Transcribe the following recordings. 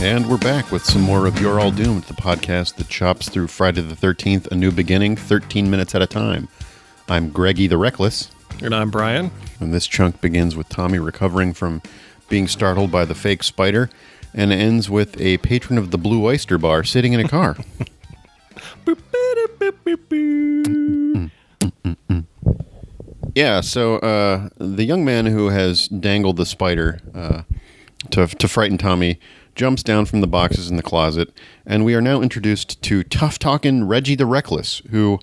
And we're back with some more of You're All Doomed, the podcast that chops through Friday the 13th, A New Beginning, 13 minutes at a time. I'm Greggy the Reckless. And I'm Brian. And this chunk begins with Tommy recovering from being startled by the fake spider and ends with a patron of the Blue Oyster Bar sitting in a car. Yeah, so the young man who has dangled the spider to frighten Tommy jumps down from the boxes in the closet, and we are now introduced to tough-talking Reggie the Reckless, who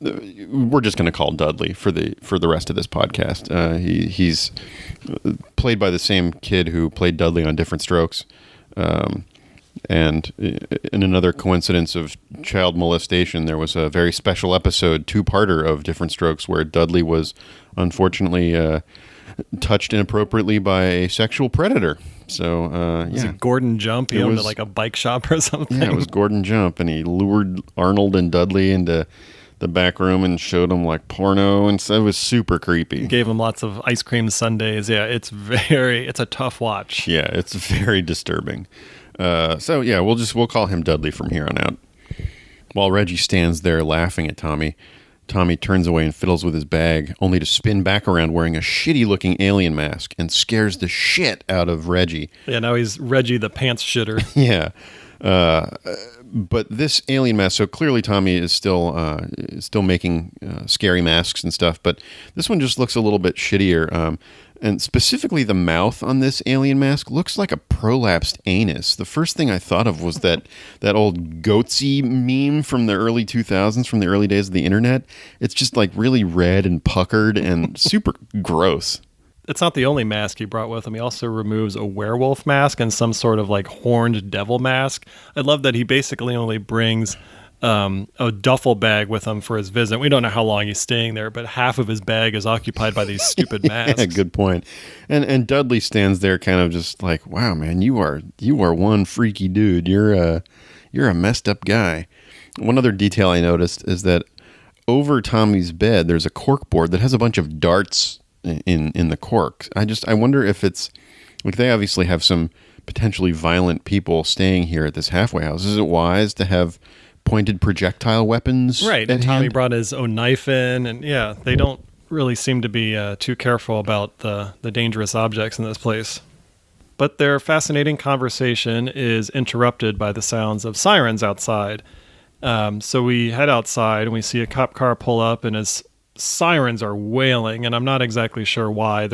we're just going to call Dudley for the rest of this podcast. He's played by the same kid who played Dudley on Different Strokes. And in another coincidence of child molestation, there was a very special episode, two-parter of Different Strokes, where Dudley was unfortunately touched inappropriately by a sexual predator. So, Was it Gordon Jump? He owned like a bike shop or something? Yeah, it was Gordon Jump, and he lured Arnold and Dudley into the back room and showed them like porno, and so it was super creepy. Gave them lots of ice cream sundaes. Yeah, it's a tough watch. Yeah, it's very disturbing. So yeah, we'll call him Dudley from here on out. While Reggie stands there laughing at Tommy, Tommy turns away and fiddles with his bag, only to spin back around wearing a shitty-looking alien mask and scares the shit out of Reggie. Yeah, now he's Reggie the pants shitter. Yeah. But this alien mask, so clearly Tommy is still making scary masks and stuff, but this one just looks a little bit shittier. And specifically the mouth on this alien mask looks like a prolapsed anus. The first thing I thought of was that old goatsy meme from the early 2000s, from the early days of the internet. It's just like really red and puckered and super gross. It's not the only mask he brought with him. He also removes a werewolf mask and some sort of like horned devil mask. I love that he basically only brings a duffel bag with him for his visit. We don't know how long he's staying there, but half of his bag is occupied by these stupid masks. Yeah, good point. And Dudley stands there kind of just like, wow, man, you are one freaky dude. You're a messed up guy. One other detail I noticed is that over Tommy's bed, there's a cork board that has a bunch of darts in the cork. I wonder if it's like they obviously have some potentially violent people staying here at this halfway house. Is it wise to have pointed projectile weapons? Right. And Tommy brought his own knife in, and yeah, they don't really seem to be too careful about the dangerous objects in this place. But their fascinating conversation is interrupted by the sounds of sirens outside. So we head outside and we see a cop car pull up, and his sirens are wailing, and I'm not exactly sure why.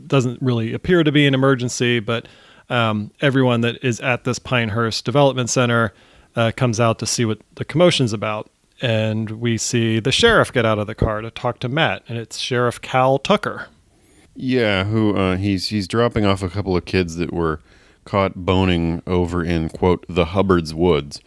Doesn't really appear to be an emergency, but everyone that is at this Pinehurst Development Center comes out to see what the commotion's about. And we see the sheriff get out of the car to talk to Matt, and it's Sheriff Cal Tucker. Yeah, who he's dropping off a couple of kids that were caught boning over in, quote, the Hubbard's Woods.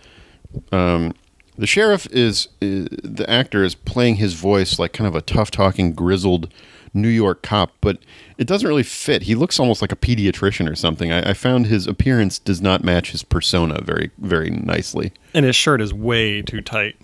The sheriff the actor is playing his voice like kind of a tough-talking, grizzled New York cop, but it doesn't really fit. He looks almost like a pediatrician or something. I found his appearance does not match his persona very, very nicely. And his shirt is way too tight.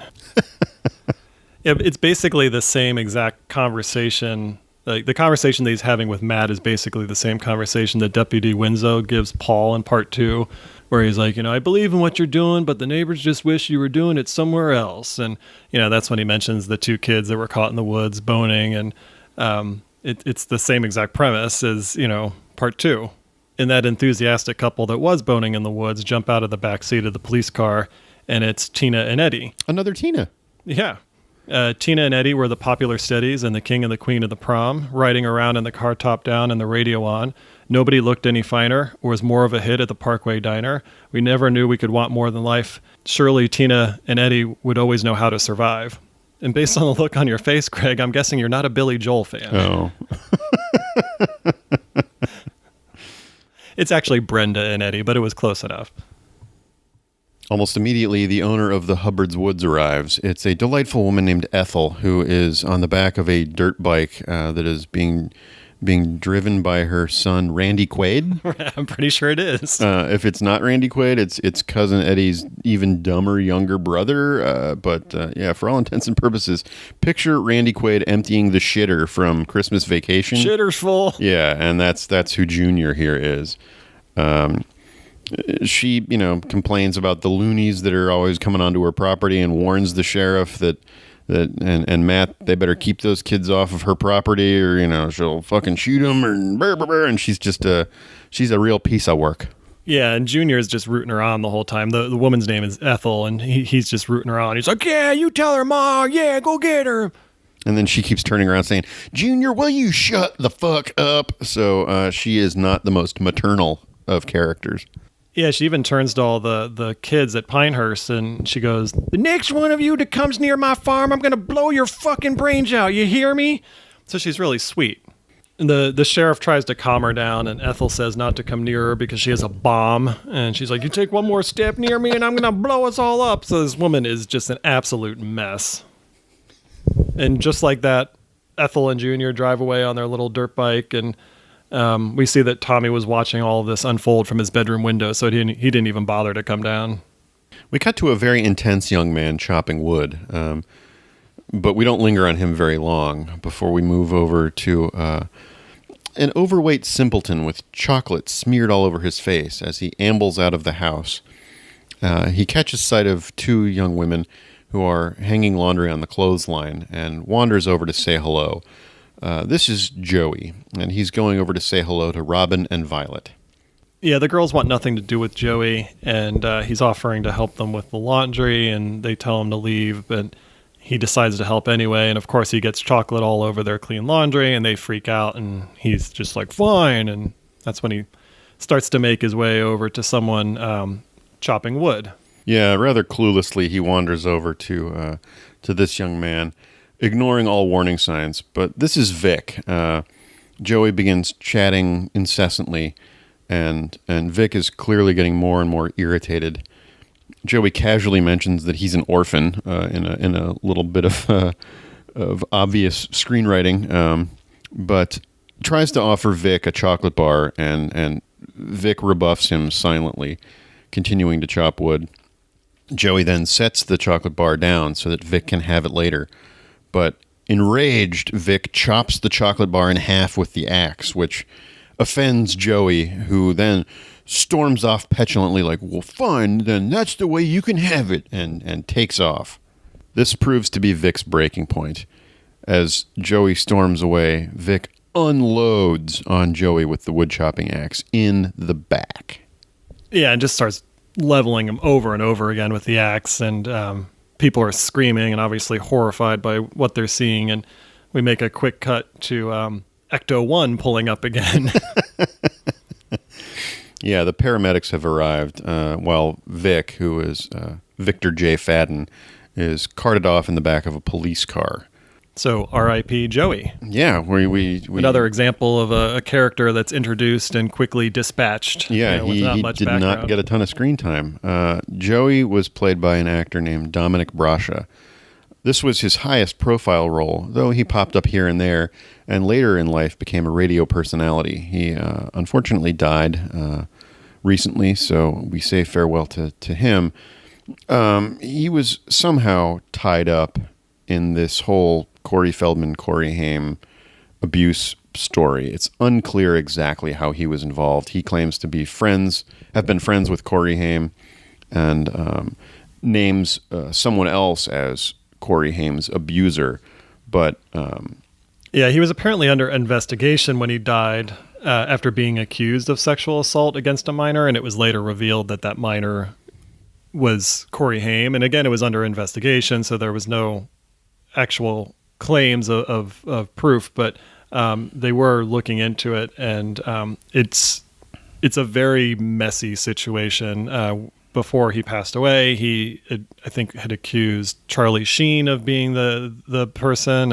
Yeah, it's basically the same exact conversation. Like the conversation that he's having with Matt is basically the same conversation that Deputy Winslow gives Paul in part 2, where he's like, I believe in what you're doing, but the neighbors just wish you were doing it somewhere else. And, that's when he mentions the two kids that were caught in the woods boning. And it's the same exact premise as, part 2. And that enthusiastic couple that was boning in the woods jump out of the back seat of the police car, and it's Tina and Eddie. Another Tina. Yeah. Tina and Eddie were the popular steadies and the king and the queen of the prom, riding around in the car top down and the radio on. Nobody looked any finer or was more of a hit at the Parkway Diner. We never knew we could want more than life. Surely Tina and Eddie would always know how to survive. And based on the look on your face, Craig, I'm guessing you're not a Billy Joel fan. Oh. It's actually Brenda and Eddie, but it was close enough. Almost immediately, the owner of the Hubbard's Woods arrives. It's a delightful woman named Ethel, who is on the back of a dirt bike that is being driven by her son, Randy Quaid. I'm pretty sure it is. If it's not Randy Quaid, it's cousin Eddie's even dumber younger brother. But for all intents and purposes, picture Randy Quaid emptying the shitter from Christmas Vacation. Shitter's full. Yeah, and that's who Junior here is. She, complains about the loonies that are always coming onto her property and warns the sheriff and Matt, they better keep those kids off of her property or, she'll fucking shoot them and she's a real piece of work. Yeah, and Junior is just rooting her on the whole time. The woman's name is Ethel, and he's just rooting her on. He's like, yeah, you tell her, Ma. Yeah, go get her. And then she keeps turning around saying, Junior, will you shut the fuck up? So she is not the most maternal of characters. Yeah, she even turns to all the kids at Pinehurst, and she goes, the next one of you that comes near my farm, I'm going to blow your fucking brains out. You hear me? So she's really sweet. And the sheriff tries to calm her down, and Ethel says not to come near her because she has a bomb. And she's like, you take one more step near me, and I'm going to blow us all up. So this woman is just an absolute mess. And just like that, Ethel and Junior drive away on their little dirt bike, and we see that Tommy was watching all of this unfold from his bedroom window, so he didn't even bother to come down. We cut to a very intense young man chopping wood, but we don't linger on him very long before we move over to an overweight simpleton with chocolate smeared all over his face as he ambles out of the house. He catches sight of two young women who are hanging laundry on the clothesline and wanders over to say hello. This is Joey, and he's going over to say hello to Robin and Violet. Yeah, the girls want nothing to do with Joey, and he's offering to help them with the laundry, and they tell him to leave, but he decides to help anyway, and of course he gets chocolate all over their clean laundry, and they freak out, and he's just like, fine, and that's when he starts to make his way over to someone chopping wood. Yeah, rather cluelessly, he wanders over to this young man, ignoring all warning signs. But this is Vic. Joey begins chatting incessantly, and Vic is clearly getting more and more irritated. Joey casually mentions that he's an orphan in a little bit of obvious screenwriting, but tries to offer Vic a chocolate bar, and Vic rebuffs him silently, continuing to chop wood. Joey then sets the chocolate bar down so that Vic can have it later. But enraged, Vic chops the chocolate bar in half with the axe, which offends Joey, who then storms off petulantly like, well, fine, then that's the way you can have it, and takes off. This proves to be Vic's breaking point. As Joey storms away, Vic unloads on Joey with the wood chopping axe in the back. Yeah, and just starts leveling him over and over again with the axe, and people are screaming and obviously horrified by what they're seeing, and we make a quick cut to Ecto-1 pulling up again. Yeah, the paramedics have arrived, while Vic, who is Victor J. Fadden, is carted off in the back of a police car. So, R.I.P. Joey. Yeah, we another example of a character that's introduced and quickly dispatched. Yeah, with he not much did background. not get a ton of screen time. Joey was played by an actor named Dominic Brascia. This was his highest profile role, though he popped up here and there, and later in life became a radio personality. He unfortunately died recently, so we say farewell to him. He was somehow tied up in this whole Corey Feldman, Corey Haim abuse story. It's unclear exactly how he was involved. He claims to be have been friends with Corey Haim, and names someone else as Corey Haim's abuser. But yeah, he was apparently under investigation when he died after being accused of sexual assault against a minor, and it was later revealed that minor was Corey Haim. And again, it was under investigation, so there was no actual claims of proof, but they were looking into it, and it's a very messy situation. Before he passed away, he I think had accused Charlie Sheen of being the person,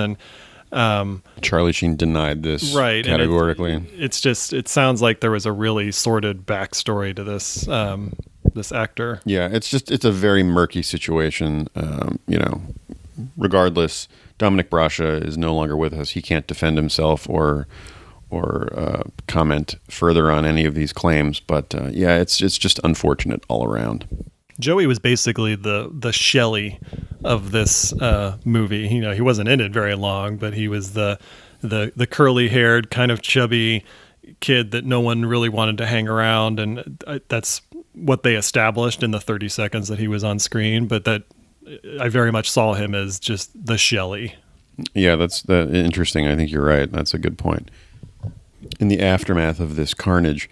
and Charlie Sheen denied this right categorically. It sounds like there was a really sordid backstory to this actor. Yeah, it's a very murky situation. Regardless, Dominic Brascia is no longer with us. He can't defend himself or comment further on any of these claims. But yeah, it's just unfortunate all around. Joey was basically the Shelley of this movie. He wasn't in it very long, but he was the curly-haired, kind of chubby kid that no one really wanted to hang around, and that's what they established in the 30 seconds that he was on screen, but that I very much saw him as just the Shelley. Yeah, that's interesting. I think you're right. That's a good point. In the aftermath of this carnage,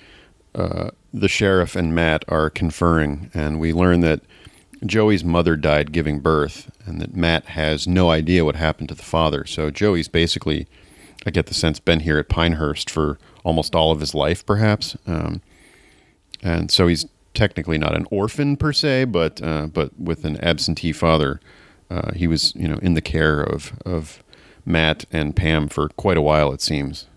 the sheriff and Matt are conferring, and we learn that Joey's mother died giving birth, and that Matt has no idea what happened to the father. So Joey's basically, I get the sense, been here at Pinehurst for almost all of his life, perhaps. And so he's technically not an orphan per se, but with an absentee father. He was, in the care of Matt and Pam for quite a while, it seems.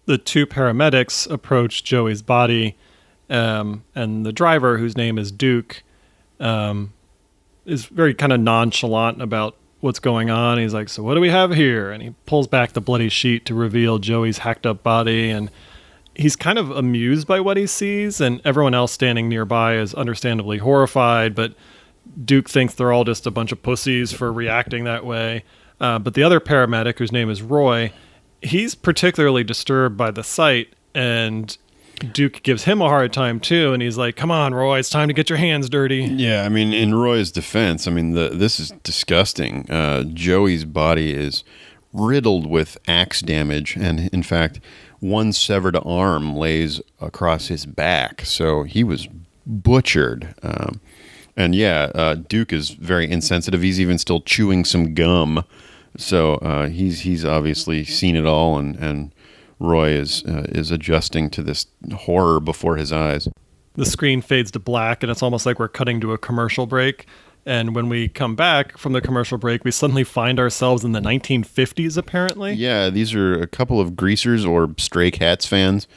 The two paramedics approach Joey's body, and the driver, whose name is Duke, is very kind of nonchalant about what's going on. He's like, "So what do we have here?" And he pulls back the bloody sheet to reveal Joey's hacked up body, and he's kind of amused by what he sees, and everyone else standing nearby is understandably horrified, but Duke thinks they're all just a bunch of pussies for reacting that way. But the other paramedic, whose name is Roy, he's particularly disturbed by the sight, and Duke gives him a hard time too, and he's like, "Come on, Roy, it's time to get your hands dirty." Yeah, I mean, in Roy's defense, I mean, this is disgusting. Joey's body is riddled with axe damage, and in fact, one severed arm lays across his back, so he was butchered. And Duke is very insensitive. He's even still chewing some gum, so he's obviously seen it all, and Roy is adjusting to this horror before his eyes. The screen fades to black, and it's almost like we're cutting to a commercial break. And when we come back from the commercial break, we suddenly find ourselves in the 1950s, apparently. Yeah, these are a couple of greasers or Stray Cats fans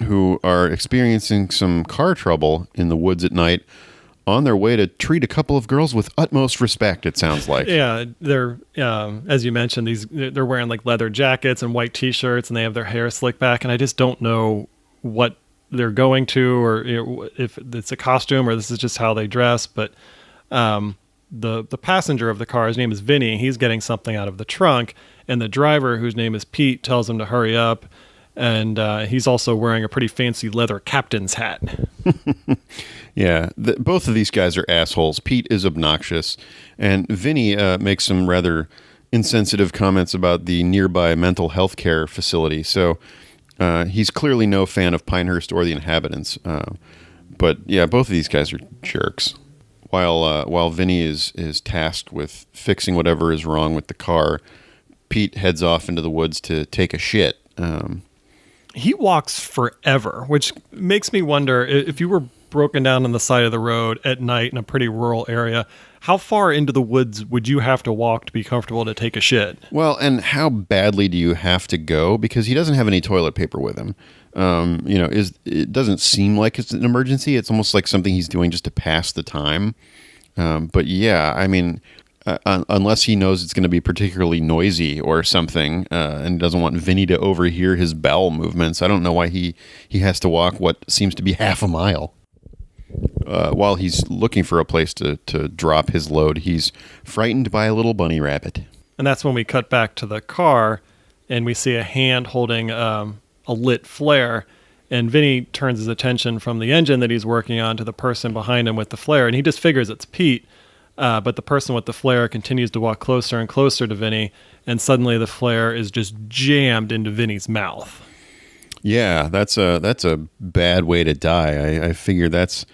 who are experiencing some car trouble in the woods at night on their way to treat a couple of girls with utmost respect, it sounds like. Yeah, they're, as you mentioned, they're wearing like leather jackets and white T-shirts, and they have their hair slicked back, and I just don't know what they're going to, or if it's a costume or this is just how they dress. But the passenger of the car, his name is Vinny, he's getting something out of the trunk, and the driver, whose name is Pete, tells him to hurry up, and he's also wearing a pretty fancy leather captain's hat. Yeah, both of these guys are assholes. Pete is obnoxious, and Vinny makes some rather insensitive comments about the nearby mental health care facility. So he's clearly no fan of Pinehurst or the inhabitants. But yeah, both of these guys are jerks. While Vinny is tasked with fixing whatever is wrong with the car, Pete heads off into the woods to take a shit. He walks forever, which makes me wonder, if you were broken down on the side of the road at night in a pretty rural area, how far into the woods would you have to walk to be comfortable to take a shit? Well, and how badly do you have to go? Because he doesn't have any toilet paper with him. It doesn't seem like it's an emergency. It's almost like something he's doing just to pass the time. But yeah, I mean, unless he knows it's going to be particularly noisy or something, and doesn't want Vinny to overhear his bowel movements, I don't know why he has to walk what seems to be half a mile. While he's looking for a place to drop his load, he's frightened by a little bunny rabbit. And that's when we cut back to the car, and we see a hand holding a lit flare, and Vinny turns his attention from the engine that he's working on to the person behind him with the flare, and he just figures it's Pete, but the person with the flare continues to walk closer and closer to Vinny, and suddenly the flare is just jammed into Vinny's mouth. Yeah, that's a bad way to die. I figure that's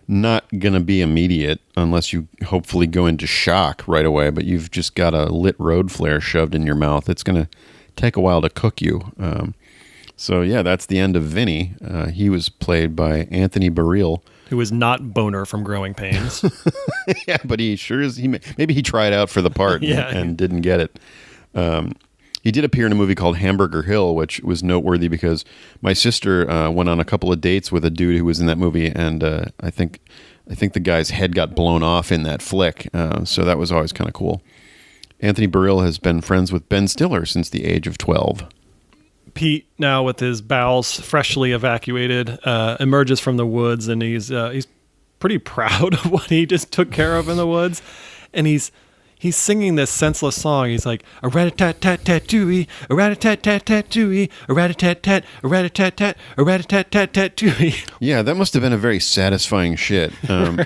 not going to be immediate unless you hopefully go into shock right away, but you've just got a lit road flare shoved in your mouth. It's going to take a while to cook you. So yeah, that's the end of Vinny. He was played by Anthony Barreel, who is not Boner from Growing Pains. Yeah, but he sure is. Maybe he tried out for the part and didn't get it. He did appear in a movie called Hamburger Hill, which was noteworthy because my sister went on a couple of dates with a dude who was in that movie, and I think the guy's head got blown off in that flick. So that was always kind of cool. Anthony Barreel has been friends with Ben Stiller since the age of 12. Pete, now with his bowels freshly evacuated, emerges from the woods, and he's pretty proud of what he just took care of in the woods, and he's he's singing this senseless song. He's like, a rat-a-tat-tat-tat-tooey, a rat-a-tat-tat-tat-tooey, a rat-a-tat-tat, a rat-a-tat-tat, a rat-a-tat-tat-tat-tooey. Yeah, that must have been a very satisfying shit,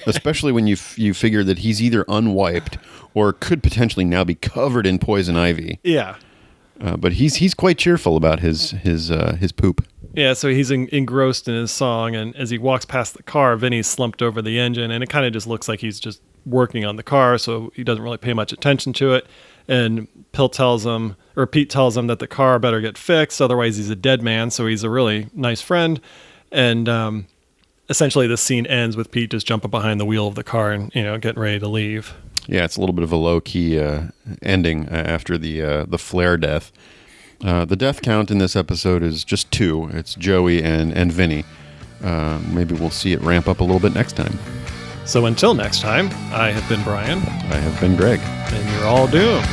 especially when you figure that he's either unwiped or could potentially now be covered in poison ivy. Yeah. But he's quite cheerful about his poop. Yeah, so he's engrossed in his song, and as he walks past the car, Vinny's slumped over the engine, and it kind of just looks like he's just working on the car, so he doesn't really pay much attention to it. And Pete tells him that the car better get fixed, otherwise he's a dead man. So he's a really nice friend, and essentially the scene ends with Pete just jumping behind the wheel of the car and getting ready to leave. Yeah, it's a little bit of a low key ending after the flare death. The death count in this episode is just 2. It's Joey and Vinny. Maybe we'll see it ramp up a little bit next time. So until next time, I have been Brian. I have been Greg. And you're all doomed.